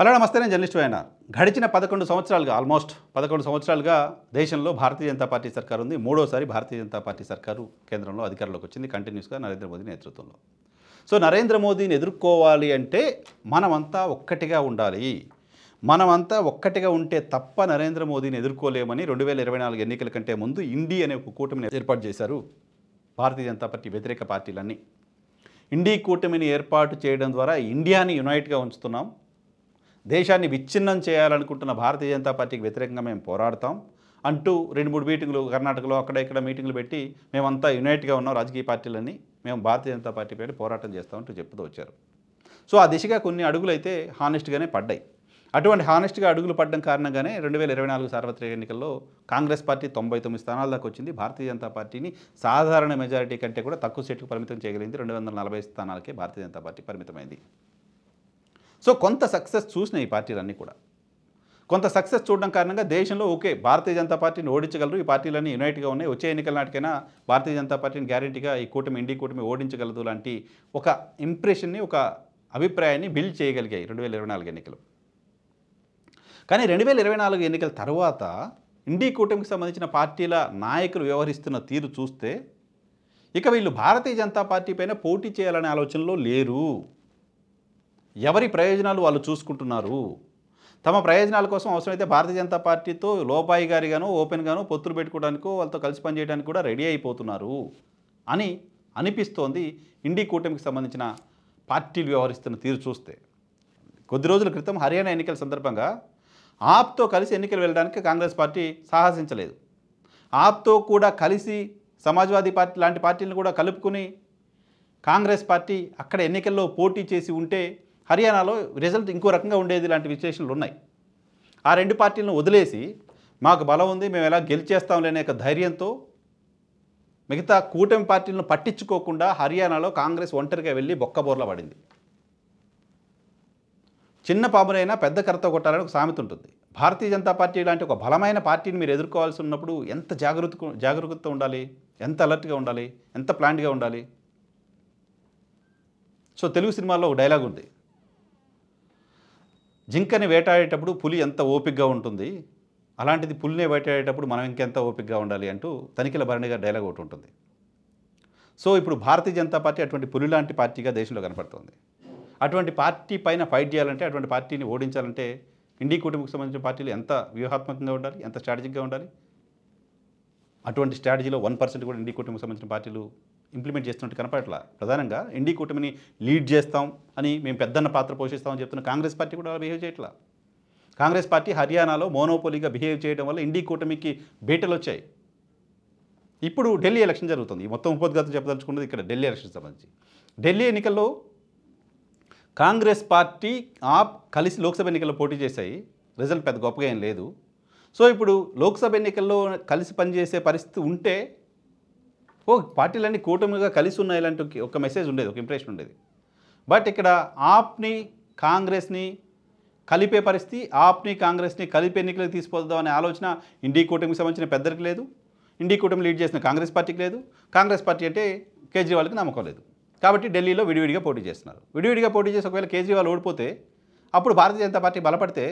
Hello నమస్తే, నేను journalist YNR. గడిచిన 11 సంవత్సరాలుగా ఆల్మోస్ట్ 11 సంవత్సరాలుగా దేశంలో భారతీయ జనతా పార్టీ సర్కారు ఉంది. మూడోసారి భారతీయ జనతా పార్టీ సర్కారు కేంద్రంలో అధికారంలోకి వచ్చింది, కంటిన్యూస్గా నరేంద్ర మోదీ నేతృత్వంలో. సో నరేంద్ర మోదీని ఎదుర్కోవాలి అంటే మనమంతా ఒక్కటిగా ఉండాలి. మనమంతా ఒక్కటిగా ఉంటే తప్ప నరేంద్ర మోదీని ఎదుర్కోలేమని 2024 ఎన్నికల కంటే ముందు ఇండి అనే ఒక కూటమిని ఏర్పాటు చేశారు భారతీయ జనతా పార్టీ వ్యతిరేక పార్టీలన్నీ. ఇండి కూటమిని ఏర్పాటు చేయడం ద్వారా ఇండియాని యునైట్గా ఉంచుతున్నాం, దేశాన్ని విచ్ఛిన్నం చేయాలనుకుంటున్న భారతీయ జనతా పార్టీకి వ్యతిరేకంగా మేము పోరాడతాం అంటూ 2-3 మీటింగ్లు కర్ణాటకలో అక్కడ ఇక్కడ మీటింగ్లు పెట్టి మేమంతా యునైట్గా ఉన్నాం, రాజకీయ పార్టీలన్నీ మేము భారతీయ జనతా పార్టీ పైన పోరాటం చేస్తామంటూ చెప్తూ వచ్చారు. సో ఆ దిశగా కొన్ని అడుగులు అయితే హానెస్ట్గానే పడ్డాయి. అటువంటి హానెస్ట్గా అడుగులు పడడం కారణంగానే 2024 సార్వత్రిక ఎన్నికల్లో కాంగ్రెస్ పార్టీ 99 స్థానాల దాకా వచ్చింది. భారతీయ జనతా పార్టీని సాధారణ మెజారిటీ కంటే కూడా తక్కువ సీటుకు పరిమితం చేయగలిగింది. 240 స్థానాలకే భారతీయ జనతా పార్టీ పరిమితమైంది. సో కొంత సక్సెస్ చూసిన ఈ పార్టీలన్నీ కూడా కొంత సక్సెస్ చూడడం కారణంగా దేశంలో ఓకే భారతీయ జనతా పార్టీని ఓడించగలరు, ఈ పార్టీలన్నీ యునైట్గా ఉన్నాయి, వచ్చే ఎన్నికల నాటికైనా భారతీయ జనతా పార్టీని గ్యారెంటీగా ఈ కూటమి ఇండి కూటమి ఓడించగలదు లాంటి ఒక ఇంప్రెషన్ని, ఒక అభిప్రాయాన్ని బిల్డ్ చేయగలిగాయి 2024 ఎన్నికలు. కానీ 2024 ఎన్నికల తర్వాత ఇండి కూటమికి సంబంధించిన పార్టీల నాయకులు వ్యవహరిస్తున్న తీరు చూస్తే ఇక వీళ్ళు భారతీయ జనతా పార్టీ పైన పోటీ చేయాలనే ఆలోచనలో లేరు. ఎవరి ప్రయోజనాలు వాళ్ళు చూసుకుంటున్నారు. తమ ప్రయోజనాల కోసం అవసరమైతే భారతీయ జనతా పార్టీతో లోపాయి గారిగానో ఓపెన్గానో పొత్తులు పెట్టుకోవడానికో వాళ్ళతో కలిసి పనిచేయడానికి కూడా రెడీ అయిపోతున్నారు అని అనిపిస్తోంది ఇండి కూటమికి సంబంధించిన పార్టీలు వ్యవహరిస్తున్న తీరు చూస్తే. కొద్ది రోజుల క్రితం హర్యానా ఎన్నికల సందర్భంగా ఆప్తో కలిసి ఎన్నికలు వెళ్ళడానికి కాంగ్రెస్ పార్టీ సాహసించలేదు. ఆప్తో కూడా కలిసి సమాజ్వాదీ పార్టీ లాంటి పార్టీలను కూడా కలుపుకుని కాంగ్రెస్ పార్టీ అక్కడ ఎన్నికల్లో పోటీ చేసి ఉంటే హర్యానాలో రిజల్ట్ ఇంకో రకంగా ఉండేది లాంటి విశ్లేషణలు ఉన్నాయి. ఆ రెండు పార్టీలను వదిలేసి మాకు బలం ఉంది, మేము ఎలా గెలిచేస్తాంలే అనే ధైర్యంతో మిగతా కూటమి పార్టీలను పట్టించుకోకుండా హర్యానాలో కాంగ్రెస్ ఒంటరిగా వెళ్ళి బొక్కబోర్లా పడింది. చిన్న పామునైనా పెద్ద కర్రతో కొట్టాలని ఒక సామెత ఉంటుంది. భారతీయ జనతా పార్టీ లాంటి ఒక బలమైన పార్టీని మీరు ఎదుర్కోవాల్సి ఉన్నప్పుడు ఎంత జాగరూకత ఉండాలి, ఎంత అలర్ట్గా ఉండాలి, ఎంత ప్లాన్డ్గా ఉండాలి. సో తెలుగు సినిమాలో ఒక డైలాగ్ ఉంది, జింకని వేటాడేటప్పుడు పులి ఎంత ఓపికగా ఉంటుంది, అలాంటిది పులినే వేటాడేటప్పుడు మనం ఇంకెంత ఓపికగా ఉండాలి అంటూ తనిఖీల భరణి గారి డైలాగ్ ఒకటి ఉంటుంది. సో ఇప్పుడు భారతీయ జనతా పార్టీ అటువంటి పులి లాంటి పార్టీగా దేశంలో కనపడుతుంది. అటువంటి పార్టీ పైన ఫైట్ చేయాలంటే, అటువంటి పార్టీని ఓడించాలంటే ఇండి కూటమికి సంబంధించిన పార్టీలు ఎంత వ్యూహాత్మకంగా ఉండాలి, ఎంత స్ట్రాటజిక్గా ఉండాలి. అటువంటి స్ట్రాటజీలో 1% కూడా ఇండి కూటమికి సంబంధించిన పార్టీలు ఇంప్లిమెంట్ చేస్తున్నట్టు కనపడట్లా. ప్రధానంగా ఇండి కూటమిని లీడ్ చేస్తాం అని మేము పెద్దన్న పాత్ర పోషిస్తామని చెప్తున్న కాంగ్రెస్ పార్టీ కూడా బిహేవ్ చేయట్లా. కాంగ్రెస్ పార్టీ హర్యానాలో మోనోపోలీగా బిహేవ్ చేయడం వల్ల ఇండి కూటమికి బీటలు వచ్చాయి. ఇప్పుడు ఢిల్లీ ఎలక్షన్ జరుగుతుంది. ఈ మొత్తం ఉపద్ఘాతం చెప్పదలుచుకున్నది ఇక్కడ ఢిల్లీ ఎలక్షన్ సంబంధించి. ఢిల్లీ ఎన్నికల్లో కాంగ్రెస్ పార్టీ ఆప్ కలిసి లోక్సభ ఎన్నికల్లో పోటీ చేశాయి. రిజల్ట్ పెద్ద గొప్పగా ఏం లేదు. సో ఇప్పుడు లోక్సభ ఎన్నికల్లో కలిసి పనిచేసే పరిస్థితి ఉంటే పార్టీలన్నీ కూటమిగా కలిసి ఉన్నాయి ఇలాంటి ఒక మెసేజ్ ఉండేది, ఒక ఇంప్రెషన్ ఉండేది. బట్ ఇక్కడ ఆప్ని కాంగ్రెస్ని కలిపే పరిస్థితి, ఆప్ని కాంగ్రెస్ని కలిపే ఎన్నికలకు తీసుకుపోదాం అనే ఆలోచన ఇండి కూటమికి సంబంధించిన పెద్దరికి లేదు, ఇండి కూటమి లీడ్ చేసిన కాంగ్రెస్ పార్టీకి లేదు. కాంగ్రెస్ పార్టీ అంటే కేజ్రీవాల్కి నమ్మకం లేదు. కాబట్టి ఢిల్లీలో విడివిడిగా పోటీ చేస్తున్నారు. విడివిడిగా పోటీ చేసి ఒకవేళ కేజ్రీవాల్ ఓడిపోతే అప్పుడు భారతీయ జనతా పార్టీ బలపడితే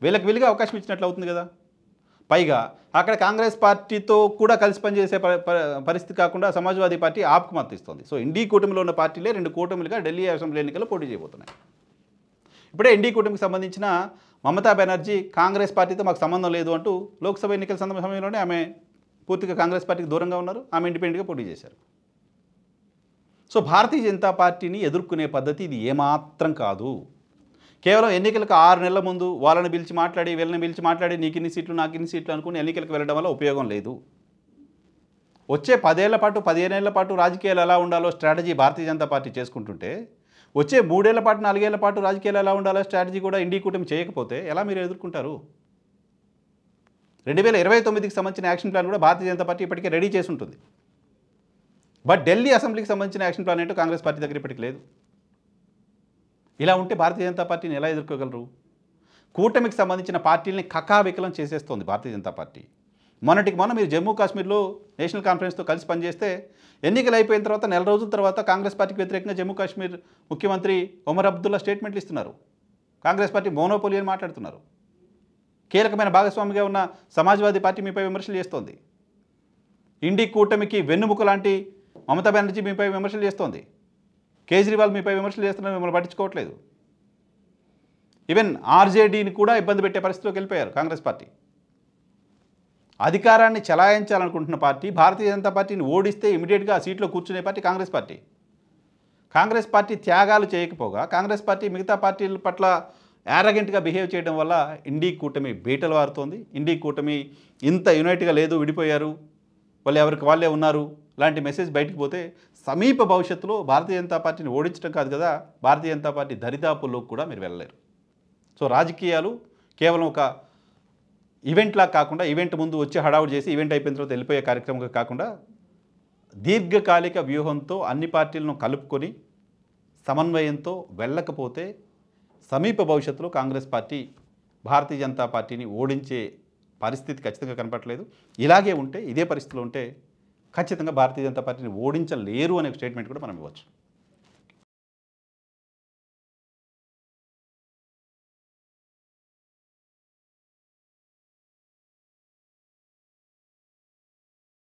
వీళ్ళకి వీలుగా అవకాశం ఇచ్చినట్లు అవుతుంది కదా. పైగా అక్కడ కాంగ్రెస్ పార్టీతో కూడా కలిసి పనిచేసే పరిస్థితి కాకుండా సమాజ్వాదీ పార్టీ ఆప్కు మద్దతు ఇస్తుంది. సో ఇండి కూటమిలో ఉన్న పార్టీలే 2 కూటమిలుగా ఢిల్లీ అసెంబ్లీ ఎన్నికల్లో పోటీ చేయబోతున్నాయి. ఇప్పుడే ఇండి కూటమికి సంబంధించిన మమతా బెనర్జీ కాంగ్రెస్ పార్టీతో మాకు సంబంధం లేదు అంటూ లోక్సభ ఎన్నికల సమయంలోనే ఆమె పూర్తిగా కాంగ్రెస్ పార్టీకి దూరంగా ఉన్నారు, ఆమె ఇండిపెండెంట్గా పోటీ చేశారు. సో భారతీయ జనతా పార్టీని ఎదుర్కొనే పద్ధతి ఇది ఏమాత్రం కాదు. కేవలం ఎన్నికలకు 6 నెలల ముందు వాళ్ళని పిలిచి మాట్లాడి వీళ్ళని పిలిచి మాట్లాడి నీకు ఇన్ని సీట్లు నాకు ఇన్ని సీట్లు అనుకుని ఎన్నికలకు వెళ్ళడం వల్ల ఉపయోగం లేదు. వచ్చే 10 ఏళ్ల పాటు 15 ఏళ్ల పాటు రాజకీయాలు ఎలా ఉండాలో స్ట్రాటజీ భారతీయ జనతా పార్టీ చేసుకుంటుంటే వచ్చే 3 ఏళ్ల పాటు 4 ఏళ్ల పాటు రాజకీయాలు ఎలా ఉండాలో స్ట్రాటజీ కూడా ఇండి కూటమి చేయకపోతే ఎలా మీరు ఎదుర్కొంటారు? 2029కి సంబంధించిన యాక్షన్ ప్లాన్ కూడా భారతీయ జనతా పార్టీ ఇప్పటికే రెడీ చేసి ఉంటుంది. బట్ ఢిల్లీ అసెంబ్లీకి సంబంధించిన యాక్షన్ ప్లాన్ ఏంటో కాంగ్రెస్ పార్టీ దగ్గర ఇప్పటికి లేదు. ఇలా ఉంటే భారతీయ జనతా పార్టీని ఎలా ఎదుర్కోగలరు? కూటమికి సంబంధించిన పార్టీలని కకావికలం చేసేస్తోంది భారతీయ జనతా పార్టీ. మొన్న మీరు జమ్మూ కాశ్మీర్లో నేషనల్ కాన్ఫరెన్స్తో కలిసి పనిచేస్తే ఎన్నికలు అయిపోయిన తర్వాత నెల రోజుల తర్వాత కాంగ్రెస్ పార్టీకి వ్యతిరేకంగా జమ్మూ కాశ్మీర్ ముఖ్యమంత్రి ఒమర్ అబ్దుల్లా స్టేట్మెంట్లు ఇస్తున్నారు. కాంగ్రెస్ పార్టీ మోనోపోలి అని మాట్లాడుతున్నారు. కీలకమైన భాగస్వామిగా ఉన్న సమాజ్వాదీ పార్టీ మీపై విమర్శలు చేస్తోంది. ఇండి కూటమికి వెన్నుముక లాంటి మమతా బెనర్జీ మీపై విమర్శలు చేస్తోంది. కేజ్రీవాల్ మీపై విమర్శలు చేస్తున్నారు, మిమ్మల్ని పట్టించుకోవట్లేదు. ఈవెన్ ఆర్జేడీని కూడా ఇబ్బంది పెట్టే పరిస్థితిలోకి వెళ్ళిపోయారు కాంగ్రెస్ పార్టీ. అధికారాన్ని చలాయించాలనుకుంటున్న పార్టీ, భారతీయ జనతా పార్టీని ఓడిస్తే ఇమీడియట్గా ఆ సీట్లో కూర్చునే party Congress party. Congress party త్యాగాలు చేయకపోగా కాంగ్రెస్ పార్టీ మిగతా పార్టీల పట్ల యారగెంట్గా బిహేవ్ చేయడం వల్ల ఇండి కూటమి బీటలు వారుతోంది. ఇండి కూటమి ఇంత యునైట్గా లేదు, విడిపోయారు, వాళ్ళు ఎవరికి వాళ్ళే ఉన్నారు లాంటి మెసేజ్ బయటకు పోతే సమీప భవిష్యత్తులో భారతీయ జనతా పార్టీని ఓడించడం కాదు కదా, భారతీయ జనతా పార్టీ దరిదాపుల్లోకి కూడా మీరు వెళ్ళలేరు. సో రాజకీయాలు కేవలం ఒక ఈవెంట్లా కాకుండా, ఈవెంట్ ముందు వచ్చి హడావుడి చేసి ఈవెంట్ అయిపోయిన తర్వాత వెళ్ళిపోయే కార్యక్రమంగా కాకుండా దీర్ఘకాలిక వ్యూహంతో అన్ని పార్టీలను కలుపుకొని సమన్వయంతో వెళ్ళకపోతే సమీప భవిష్యత్తులో కాంగ్రెస్ పార్టీ భారతీయ జనతా పార్టీని ఓడించే పరిస్థితి ఖచ్చితంగా కనపడలేదు. ఇలాగే ఉంటే, ఇదే పరిస్థితిలో ఉంటే ఖచ్చితంగా భారతీయ జనతా పార్టీని ఓడించలేరు అనే స్టేట్మెంట్ కూడా మనం ఇవ్వచ్చు.